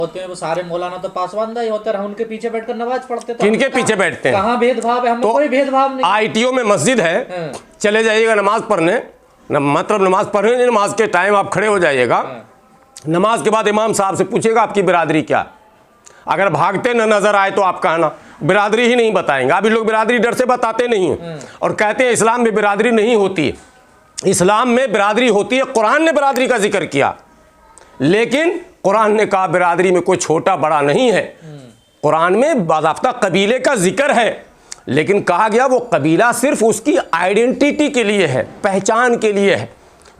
होते हैं वो सारे मौलाना तो पासवान ही होते हैं, उनके पीछे बैठकर नमाज पढ़ते। तो किनके पीछे बैठते हैं? कहाँ भेदभाव है? हम तो कोई भेदभाव नहीं। आईटीओ में मस्जिद है, चले जाइएगा नमाज पढ़ने, मतलब नमाज पढ़ने नहीं, नमाज के टाइम आप खड़े हो जाइएगा, नमाज के बाद इमाम साहब से पूछेगा आपकी बिरादरी क्या। अगर भागते न नजर आए तो आप कहना बिरादरी ही नहीं बताएंगे। अभी लोग बिरादरी डर से बताते नहीं हैं और कहते हैं इस्लाम में बिरादरी नहीं होती है। इस्लाम में बिरादरी होती है, कुरान ने बिरादरी का जिक्र किया, लेकिन कुरान ने कहा बिरादरी में कोई छोटा बड़ा नहीं है। कुरान में बाज़ाब्ता कबीले का जिक्र है, लेकिन कहा गया वो कबीला सिर्फ उसकी आइडेंटिटी के लिए है, पहचान के लिए है।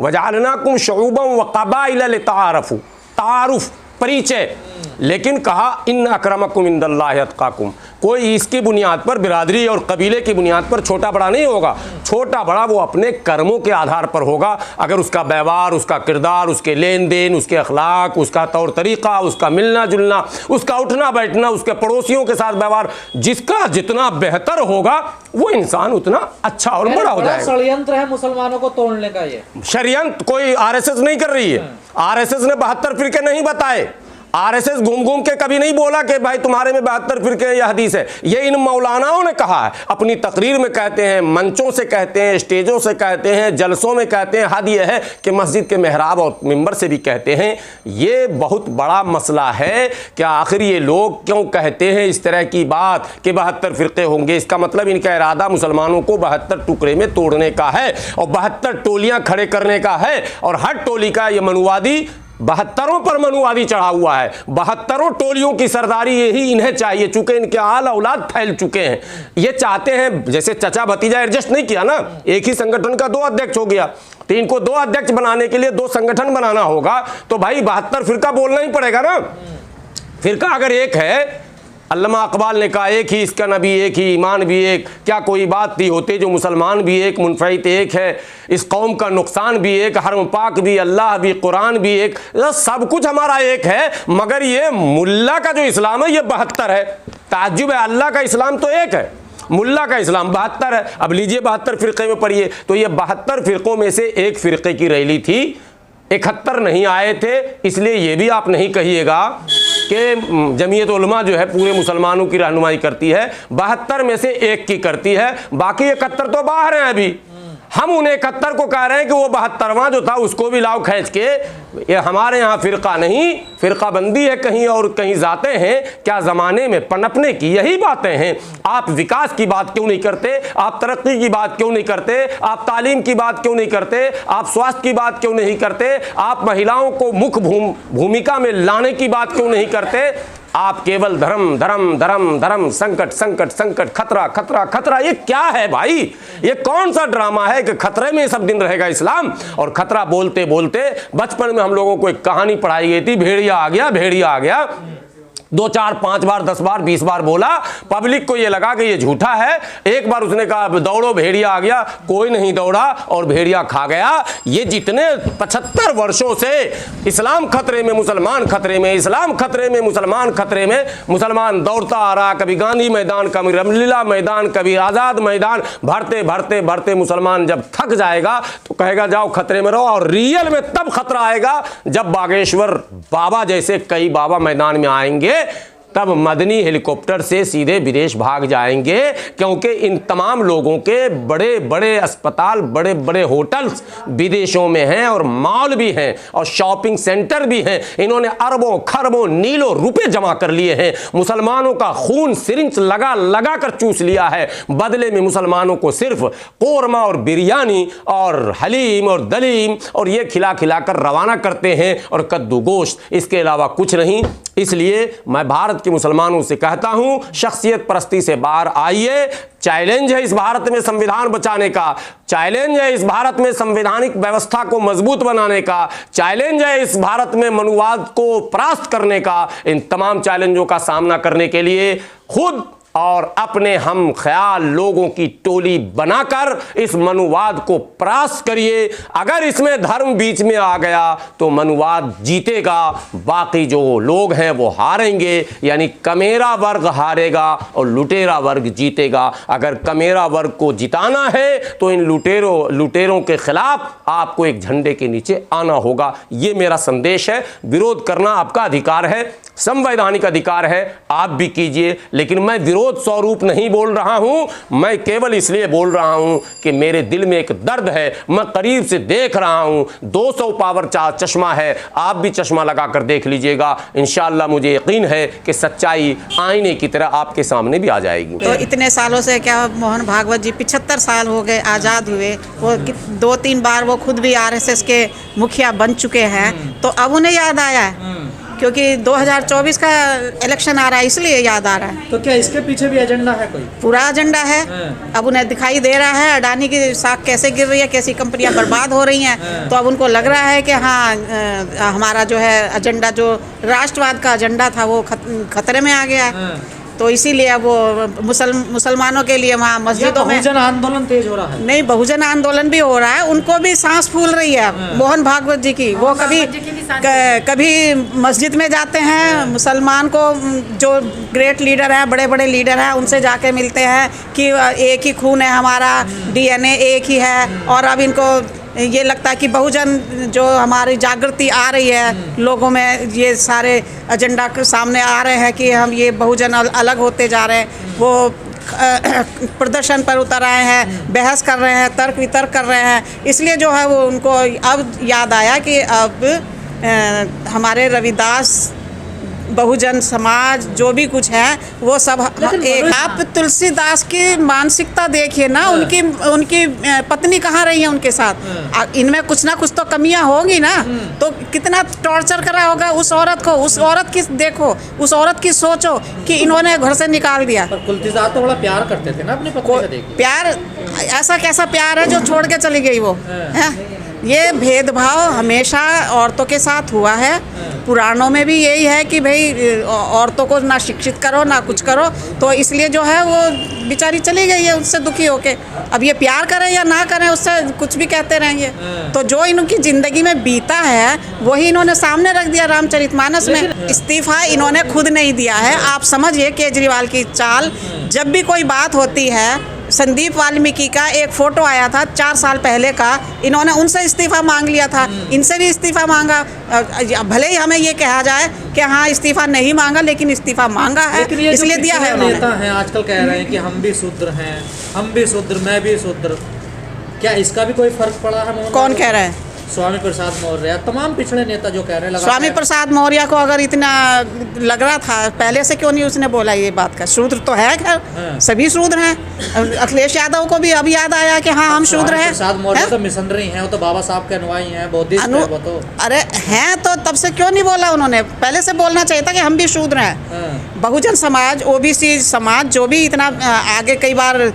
वजालनाकुम शुऊबन व क़बाइल लिताअरफ़ू, तारुफ परिचय, लेकिन कहा इन अक्रमकुम इंदल्लाहि अत्क़ाकुम। कोई इसकी बुनियाद पर, बिरादरी और कबीले की बुनियाद पर छोटा बड़ा नहीं होगा। छोटा बड़ा वो अपने कर्मों के आधार पर होगा। अगर उसका व्यवहार, उसका किरदार, उसके लेन देन, उसके अखलाक, उसका तौर तरीक़ा, उसका मिलना जुलना, उसका उठना बैठना, उसके पड़ोसियों के साथ व्यवहार, जिसका जितना बेहतर होगा वो इंसान उतना अच्छा और बड़ा हो जाएगा। षड्यंत्र है मुसलमानों को तोड़ने का। ये षड्यंत्र कोई आरएसएस नहीं कर रही है। आरएसएस ने 72 फिरके नहीं बताए। आरएसएस घूम घूम के कभी नहीं बोला कि भाई तुम्हारे में 72 फिरके यह हदीस है। ये इन मौलानाओं ने कहा है, अपनी तकरीर में कहते हैं, मंचों से कहते हैं, स्टेजों से कहते हैं, जलसों में कहते हैं। हद यह है कि मस्जिद के मेहराब और मिंबर से भी कहते हैं। ये बहुत बड़ा मसला है कि आखिर ये लोग क्यों कहते हैं इस तरह की बात कि 72 फिरके होंगे। इसका मतलब इनका इरादा मुसलमानों को 72 टुकड़े में तोड़ने का है और 72 टोलियां खड़े करने का है। और हर टोली का ये मनुवादी 72 पर मनुवादी चढ़ा हुआ है। 72 टोलियों की सरदारी यही इन्हें चाहिए, चूंकि इनके आल औलाद फैल चुके हैं। ये चाहते हैं, जैसे चचा भतीजा एडजस्ट नहीं किया ना, एक ही संगठन का 2 अध्यक्ष हो गया, तो इनको 2 अध्यक्ष बनाने के लिए 2 संगठन बनाना होगा, तो भाई 72 फिरका बोलना ही पड़ेगा ना। फिरका अगर एक है, अल्लामा इकबाल ने कहा एक ही इसका नबी, एक ही ईमान भी एक, क्या कोई बात थी होते जो मुसलमान भी एक, मुनफरिद एक है, इस कौम का नुकसान भी एक, हरम पाक भी, अल्लाह भी, कुरान भी एक, सब कुछ हमारा एक है। मगर ये मुल्ला का जो इस्लाम है ये 72 है। ताज्जुब है, अल्लाह का इस्लाम तो एक है, मुल्ला का इस्लाम 72 है। अब लीजिए 72 फिरके में पढ़िए, तो ये 72 फिरकों में से एक फिरके की रैली थी, 71 नहीं आए थे। इसलिए ये भी आप नहीं कहिएगा कि जमीयत उलमा जो है पूरे मुसलमानों की रहनुमाई करती है, 72 में से एक की करती है, बाकी 71 तो बाहर हैं। अभी हम उन 71 को कह रहे हैं कि वो 72वां जो था उसको भी लाओ खींच के। ये हमारे यहाँ फिरका नहीं, फिरका बंदी है कहीं और कहीं जाते हैं। क्या ज़माने में पनपने की यही बातें हैं। आप विकास की बात क्यों नहीं करते? आप तरक्की की बात क्यों नहीं करते? आप तालीम की बात क्यों नहीं करते? आप स्वास्थ्य की बात क्यों नहीं करते? आप महिलाओं को मुख्य भूमिका में लाने की बात क्यों नहीं करते? आप केवल धर्म धर्म धर्म धर्म, संकट संकट संकट, खतरा खतरा खतरा। ये क्या है भाई? ये कौन सा ड्रामा है कि खतरे में सब दिन रहेगा इस्लाम? और खतरा बोलते बोलते बचपन में हम लोगों को एक कहानी पढ़ाई गई थी, भेड़िया आ गया, भेड़िया आ गया। 2 4 5 बार 10 बार 20 बार बोला, पब्लिक को ये लगा कि ये झूठा है। एक बार उसने कहा दौड़ो, भेड़िया आ गया, कोई नहीं दौड़ा और भेड़िया खा गया। ये जितने 75 वर्षों से इस्लाम खतरे में, मुसलमान खतरे में, इस्लाम खतरे में, मुसलमान खतरे में, मुसलमान दौड़ता आ रहा, कभी गांधी मैदान, कभी रामलीला मैदान, कभी आज़ाद मैदान, भरते भरते भरते मुसलमान जब थक जाएगा तो कहेगा जाओ खतरे में रहो। और रियल में तब खतरा आएगा जब बागेश्वर बाबा जैसे कई बाबा मैदान में आएंगे, तब मदनी हेलीकॉप्टर से सीधे विदेश भाग जाएंगे। क्योंकि इन तमाम लोगों के बड़े बड़े अस्पताल, बड़े बड़े होटल्स विदेशों में हैं और मॉल भी हैं और शॉपिंग सेंटर भी हैं। इन्होंने अरबों खरबों नीलों रुपए जमा कर लिए हैं, मुसलमानों का खून सिरिंज लगा लगा कर चूस लिया है। बदले में मुसलमानों को सिर्फ कोरमा और बिरयानी और हलीम और दलीम और ये खिला खिला कर रवाना करते हैं और कद्दू गोश्त, इसके अलावा कुछ नहीं। इसलिए मैं भारत के मुसलमानों से कहता हूं, शख्सियत परस्ती से बाहर आइए। चैलेंज है इस भारत में संविधान बचाने का, चैलेंज है इस भारत में संवैधानिक व्यवस्था को मजबूत बनाने का, चैलेंज है इस भारत में मनुवाद को परास्त करने का। इन तमाम चैलेंजों का सामना करने के लिए खुद और अपने हम ख्याल लोगों की टोली बनाकर इस मनुवाद को परास्त करिए। अगर इसमें धर्म बीच में आ गया तो मनुवाद जीतेगा, बाकी जो लोग हैं वो हारेंगे, यानी कमेरा वर्ग हारेगा और लुटेरा वर्ग जीतेगा। अगर कमेरा वर्ग को जिताना है तो इन लुटेरों के खिलाफ आपको एक झंडे के नीचे आना होगा। ये मेरा संदेश है। विरोध करना आपका अधिकार है, संवैधानिक अधिकार है, आप भी कीजिए, लेकिन मैं विरोध स्वरूप नहीं बोल रहा हूं। मैं केवल इसलिए बोल रहा हूं कि मेरे दिल में एक दर्द है, मैं करीब से देख रहा हूं। 200 पावर चश्मा है, आप भी चश्मा लगाकर देख लीजिएगा। इंशाअल्लाह मुझे यकीन है कि सच्चाई आईने की तरह आपके सामने भी आ जाएगी। तो इतने सालों से क्या मोहन भागवत जी 75 साल हो गए आज़ाद हुए, वो 2-3 बार वो खुद भी आरएसएस के मुखिया बन चुके हैं, तो अब उन्हें याद आया है क्योंकि 2024 का इलेक्शन आ रहा है, इसलिए याद आ रहा है। तो क्या इसके पीछे भी एजेंडा है कोई? पूरा एजेंडा है। अब उन्हें दिखाई दे रहा है अडानी की साख कैसे गिर रही है, कैसी कंपनियां बर्बाद हो रही हैं, तो अब उनको लग रहा है कि हाँ हमारा जो है एजेंडा, जो राष्ट्रवाद का एजेंडा था, वो खतरे में आ गया है। तो इसीलिए अब वो मुसलमानों के लिए वहाँ मस्जिदों में बहुजन आंदोलन तेज हो रहा है। नहीं, बहुजन आंदोलन भी हो रहा है, उनको भी सांस फूल रही है मोहन भागवत जी की। वो कभी मस्जिद में जाते हैं, मुसलमान को जो ग्रेट लीडर हैं, बड़े बड़े लीडर हैं, उनसे जाके मिलते हैं कि एक ही खून है हमारा, डीएनए एक ही है। और अब इनको ये लगता है कि बहुजन जो हमारी जागृति आ रही है लोगों में, ये सारे एजेंडा के सामने आ रहे हैं कि हम ये बहुजन अलग होते जा रहे हैं। वो प्रदर्शन पर उतर आए हैं, बहस कर रहे हैं, तर्क वितर्क कर रहे हैं, इसलिए जो है वो उनको अब याद आया कि अब हमारे रविदास, बहुजन समाज, जो भी कुछ है वो सब एक। आप तुलसीदास की मानसिकता देखिए ना, उनकी पत्नी कहाँ रही है उनके साथ, इनमें कुछ ना कुछ तो कमियां होगी ना। तो कितना टॉर्चर करा होगा उस औरत को, उस औरत की देखो, उस औरत की सोचो कि इन्होंने घर से निकाल दिया। पर तुलसीदास तो बड़ा प्यार करते थे ना अपनी पत्नी से। देखिए प्यार, ऐसा कैसा प्यार है जो छोड़ के चली गई वो है? ये भेदभाव हमेशा औरतों के साथ हुआ है। पुराणों में भी यही है कि भाई औरतों को ना शिक्षित करो ना कुछ करो, तो इसलिए जो है वो बेचारी चली गई है उससे दुखी होके। अब ये प्यार करें या ना करें, उससे कुछ भी कहते रहेंगे। तो जो इनकी ज़िंदगी में बीता है वही इन्होंने सामने रख दिया रामचरितमानस में। इस्तीफा इन्होंने खुद नहीं दिया है। आप समझिए केजरीवाल की चाल। जब भी कोई बात होती है, संदीप वाल्मीकि का एक फ़ोटो आया था 4 साल पहले का, इन्होंने उनसे इस्तीफ़ा मांग लिया था, इनसे भी इस्तीफ़ा मांगा। भले ही हमें ये कहा जाए कि हाँ इस्तीफ़ा नहीं मांगा, लेकिन इस्तीफ़ा मांगा है, इसलिए दिया है उन्होंने। नेता हैं आजकल कह रहे हैं कि हम भी शूद्र हैं, हम भी शूद्र, मैं भी शूद्र। क्या इसका भी कोई फर्क पड़ा है? कौन कह रहा है? स्वामी प्रसाद मौर्य, तमाम पिछड़े नेता जो कह रहे हैं। स्वामी प्रसाद मौर्य को अगर इतना लग रहा था पहले से, क्यों नहीं उसने बोला ये बात का? शूद्र तो है, खैर सभी शूद्र हैं। अखिलेश यादव को भी अब याद आया कि हाँ हम शूद्र हैं। प्रसाद मौर्य तो मिशनरी हैं, वो तो बाबा साहब के अनुयायी हैं, बौद्धिस्ट हैं वो तो। अरे हैं तो तब से क्यों नहीं बोला उन्होंने? पहले से बोलना चाहिए था कि हम भी शूद्र हैं। बहुजन समाज, ओबीसी समाज जो भी इतना आगे, कई बार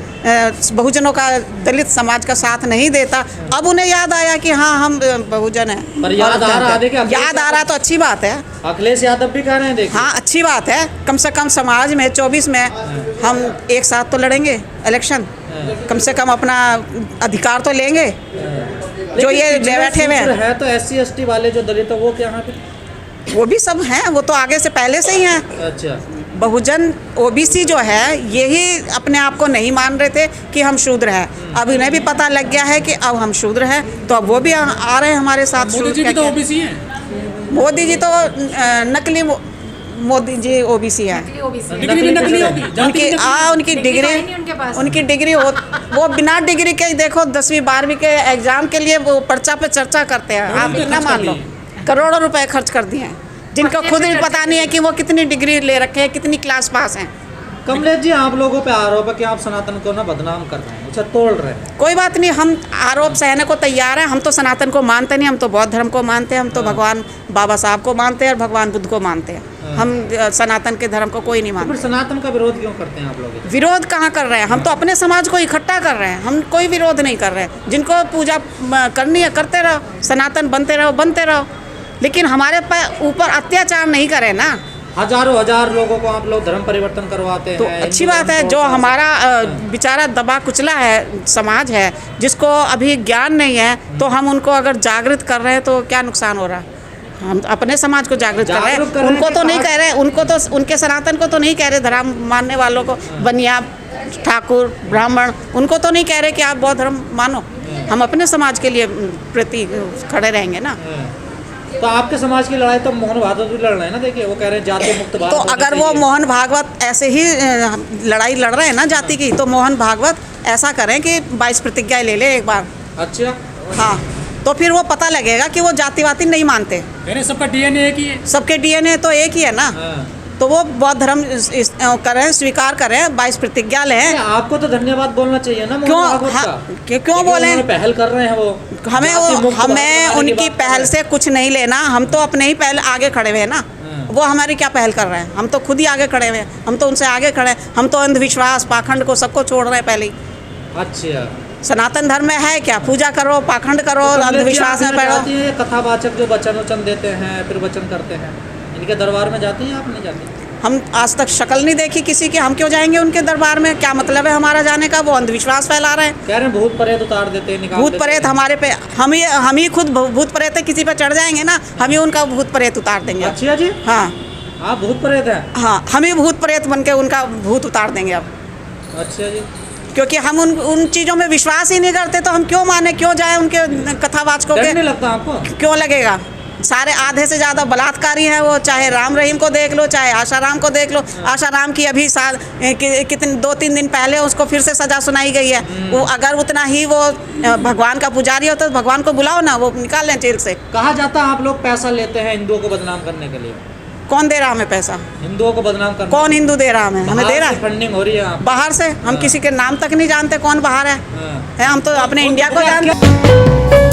बहुजनों का, दलित समाज का साथ नहीं देता, अब उन्हें याद आया कि हाँ हम बहुजन है। पर याद आ रहा है, याद आ रहा तो अच्छी बात है। अखिलेश यादव भी कह रहे हैं, देखिए। हाँ अच्छी बात है, कम से कम समाज में 24 में हम एक साथ तो लड़ेंगे इलेक्शन, कम से कम अपना अधिकार तो लेंगे। जो ये बैठे हुए है तो SC ST वाले जो दलित है वो क्या यहाँ पे? वो भी सब हैं, वो तो आगे से पहले से ही हैं। अच्छा। बहुजन OBC जो है यही अपने आप को नहीं मान रहे थे कि हम शूद्र हैं। अब इन्हें भी पता लग गया है कि अब हम शूद्र हैं, तो अब वो भी आ रहे हैं हमारे साथ। मोदी जी भी तो OBC हैं। मोदी जी तो नकली, मोदी जी OBC हैं। डिग्री भी नकली होगी। उनकी डिग्री हो, वो बिना डिग्री के देखो 10वीं 12वीं के एग्जाम के लिए वो पर्चा पे चर्चा करते हैं। आप इतना मान लो, करोड़ों रुपए खर्च कर दिए हैं, जिनको खुद भी पता नहीं है कि वो कितनी डिग्री ले रखे हैं, कितनी क्लास पास हैं। कमलेश जी, आप लोगों पे आरोप है कि आप सनातन को ना बदनाम कर रहे हैं, अच्छा तोड़ रहे हैं। कोई बात नहीं, हम आरोप सहने को तैयार हैं। हम तो सनातन को मानते नहीं, हम तो बौद्ध धर्म को मानते हैं, हम तो भगवान बाबा साहब को मानते हैं और भगवान बुद्ध को मानते हैं। हम सनातन के धर्म को कोई नहीं मानते। फिर सनातन का विरोध क्यों करते हैं आप लोग? विरोध कहाँ कर रहे हैं? हम तो अपने समाज को इकट्ठा कर रहे हैं, हम कोई विरोध नहीं कर रहे हैं। जिनको पूजा करनी है करते रहो, सनातन बनते रहो, लेकिन हमारे ऊपर अत्याचार नहीं करें ना। हजारों हजार लोगों को आप लोग धर्म परिवर्तन करवाते तो हैं। अच्छी हिंदू बात है। धर्म जो को हमारा बेचारा दबा कुचला है समाज है, जिसको अभी ज्ञान नहीं है, तो हम उनको अगर जागृत कर रहे हैं तो क्या नुकसान हो रहा है? हम अपने समाज को जागृत कर रहे जागरूक कर हैं, रहे हैं उनको कि तो नहीं कहा- कह रहे, उनको तो उनके सनातन को तो नहीं कह रहे, धर्म मानने वालों को, बनिया, ठाकुर, ब्राह्मण, उनको तो नहीं कह रहे कि आप बौद्ध धर्म मानो। हम अपने समाज के लिए प्रति खड़े रहेंगे ना। तो आपके समाज की लड़ाई तो मोहन भागवत भी लड़ रहे हैं ना। देखिए वो कह रहे हैं जाति मुक्त भारत तो होना अगर वो चाहिए। मोहन भागवत ऐसे ही लड़ाई लड़ रहे हैं ना जाति की, तो मोहन भागवत ऐसा करें कि 22 प्रतिज्ञाएं ले ले एक बार। अच्छा, हाँ, तो फिर वो पता लगेगा कि वो जातिवादी नहीं मानते। कह रहे सबका डीएनए एक ही है। सबके डीएनए तो एक ही है ना। हाँ। तो वो बौद्ध धर्म करें, स्वीकार करें, 22 प्रतिज्ञा लें। आपको तो धन्यवाद बोलना चाहिए ना मोहन क्यों? भागवत हाँ, का। क्यों क्योंकि बोलें? उन्होंने पहल कर रहे हैं वो। हमें जाति मुक्त भारत हमें बनाने की उनकी बात कर पहल रहे से कुछ नहीं लेना। हम तो अपने ही पहल आगे खड़े हुए हैं ना। वो हमारी क्या पहल कर रहे हैं? हम तो खुद ही आगे खड़े हुए हैं। हम तो उनसे आगे खड़े हैं। हम तो अंधविश्वास, पाखंड को, सबको छोड़ रहे हैं पहले ही। हैं। अच्छा, सनातन धर्म में है क्या? पूजा करो, पाखंड करो, अंधविश्वास में पढ़ो। जाती है कथावाचक जो वचन वचन देते हैं, फिर वचन करते हैं, इनके दरबार में जाती हैं? आप नहीं जाती? हम आज तक शक्ल नहीं देखी किसी की, हम क्यों जाएंगे उनके दरबार में? क्या मतलब है हमारा जाने का? वो अंधविश्वास फैला रहे हैं। कह रहे हैं भूत प्रेत उतार देते हैं, निकाल भूत देते प्रेत हैं। हमारे पे, हम ही खुद भूत प्रेत है, किसी पे चढ़ जाएंगे ना, हम ही उनका भूत प्रेत उतार देंगे। अच्छा जी, हाँ आप भूत प्रेत हैं? हाँ, हम ही भूत प्रेत बन के उनका भूत उतार देंगे अब। अच्छा जी, क्योंकि हम उन चीज़ों में विश्वास ही नहीं करते, तो हम क्यों माने, क्यों जाए उनके कथावाचकों डर के? नहीं लगता आपको? क्यों लगेगा? सारे आधे से ज़्यादा बलात्कारी हैं वो। चाहे राम रहीम को देख लो, चाहे आशाराम को देख लो। आशाराम की अभी कितने 2-3 दिन पहले उसको फिर से सज़ा सुनाई गई है। वो अगर उतना ही वो भगवान का पुजारी होता तो भगवान को बुलाओ ना, वो निकाल लें जेल से। कहा जाता है आप लोग पैसा लेते हैं हिंदुओं को बदनाम करने के लिए। कौन दे रहा हमें पैसा? हिंदुओं को बदनाम करने कौन हिंदू दे रहा हमें? हमें दे रहा है फंडिंग हो रही है आप। बाहर से। हम किसी के नाम तक नहीं जानते कौन बाहर है। हाँ। हम तो अपने इंडिया को जानते हैं।